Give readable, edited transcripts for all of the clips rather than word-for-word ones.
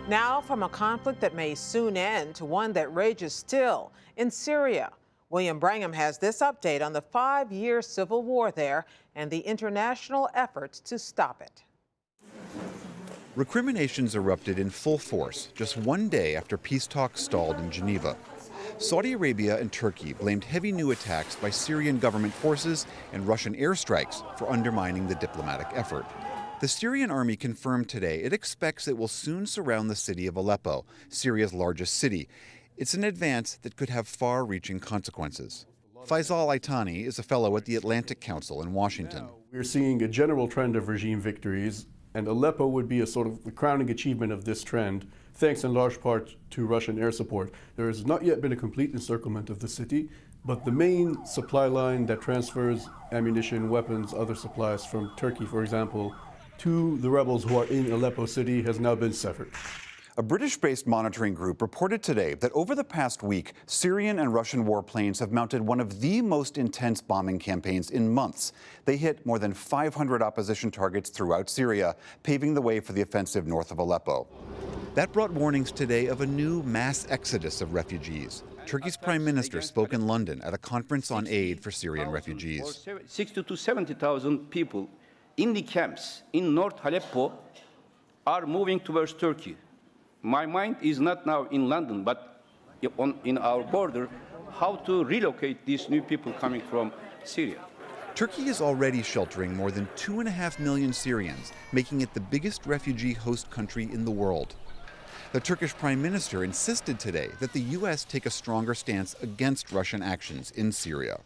Now from a conflict that may soon end to one that rages still in Syria. William Brangham has this update on the 5-year civil war there and the international efforts to stop it. Recriminations erupted in full force just one day after peace talks stalled in Geneva. Saudi Arabia and Turkey blamed heavy new attacks by Syrian government forces and Russian airstrikes for undermining the diplomatic effort. The Syrian army confirmed today it expects it will soon surround the city of Aleppo, Syria's largest city. It's an advance that could have far-reaching consequences. Faisal Aitani is a fellow at the Atlantic Council in Washington. We're seeing a general trend of regime victories, and Aleppo would be a sort of the crowning achievement of this trend, thanks in large part to Russian air support. There has not yet been a complete encirclement of the city, but the main supply line that transfers ammunition, weapons, other supplies from Turkey, for example, to the rebels who are in Aleppo city has now been severed. A British-based monitoring group reported today that over the past week, Syrian and Russian warplanes have mounted one of the most intense bombing campaigns in months. They hit more than 500 opposition targets throughout Syria, paving the way for the offensive north of Aleppo. That brought warnings today of a new mass exodus of refugees. Turkey's prime minister spoke in London at a conference on aid for Syrian refugees. 60 to 70,000 people in the camps in North Aleppo are moving towards Turkey. My mind is not now in London, but in our border, how to relocate these new people coming from Syria. Turkey is already sheltering more than 2.5 million Syrians, making it the biggest refugee host country in the world. The Turkish prime minister insisted today that the U.S. take a stronger stance against Russian actions in Syria.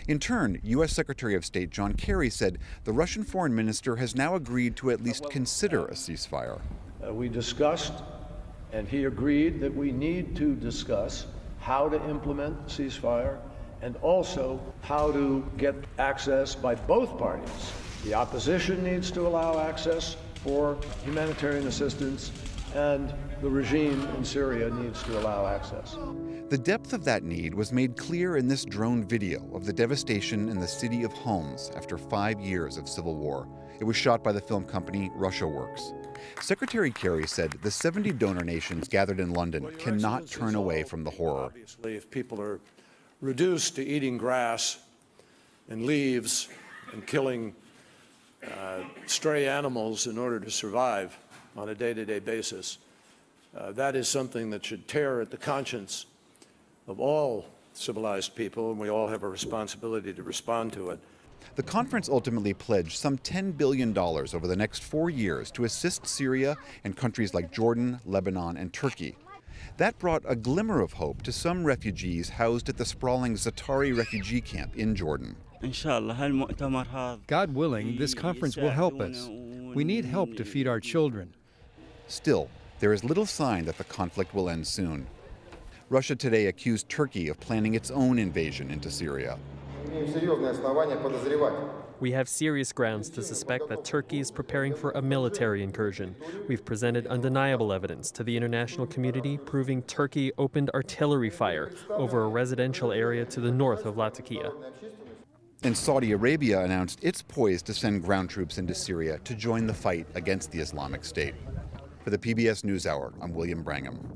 In turn, U.S. Secretary of State John Kerry said the Russian foreign minister has now agreed to at least consider a ceasefire. We discussed, and he agreed that we need to discuss how to implement ceasefire and also how to get access by both parties. The opposition needs to allow access for humanitarian assistance, and the regime in Syria needs to allow access. The depth of that need was made clear in this drone video of the devastation in the city of Homs after 5 years of civil war. It was shot by the film company Russia Works. Secretary Kerry said the 70 donor nations gathered in London cannot turn away from the horror. Obviously, if people are reduced to eating grass and leaves and killing stray animals in order to survive on a day-to-day basis, that is something that should tear at the conscience of all civilized people, and we all have a responsibility to respond to it. The conference ultimately pledged some $10 billion over the next 4 years to assist Syria and countries like Jordan, Lebanon, and Turkey. That brought a glimmer of hope to some refugees housed at the sprawling Zatari refugee camp in Jordan. God willing, this conference will help us. We need help to feed our children. Still, there is little sign that the conflict will end soon. Russia today accused Turkey of planning its own invasion into Syria. We have serious grounds to suspect that Turkey is preparing for a military incursion. We've presented undeniable evidence to the international community proving Turkey opened artillery fire over a residential area to the north of Latakia. And Saudi Arabia announced it's poised to send ground troops into Syria to join the fight against the Islamic State. For the PBS NewsHour, I'm William Brangham.